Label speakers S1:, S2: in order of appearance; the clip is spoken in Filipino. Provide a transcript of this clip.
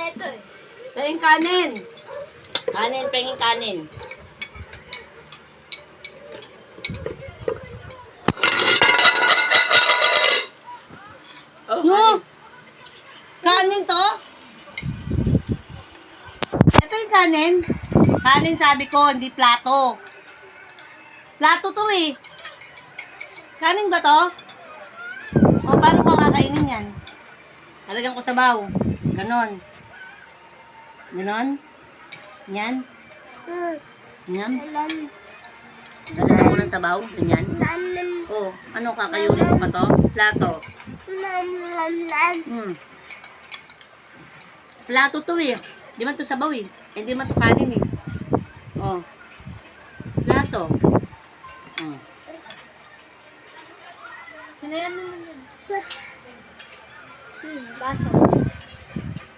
S1: ito eh.
S2: Pengin kanin. Kanin, pengin kanin. Oh, no! Kanin to? Ito yung kanin. Kanin sabi ko, hindi plato. Plato to eh. Kanin ba to? O, paano ko kakainin yan? Talagyan ko sabaw. Ganon. Ganon. Yan. Yan. Talagyan ko ng sabaw. Ganyan. O, ano kakayunin ko pa to? Plato. Plato to eh. Di man to sabaw eh. Hindi man to kanin eh. O. Plato.
S1: Ano yan naman yun? Baso.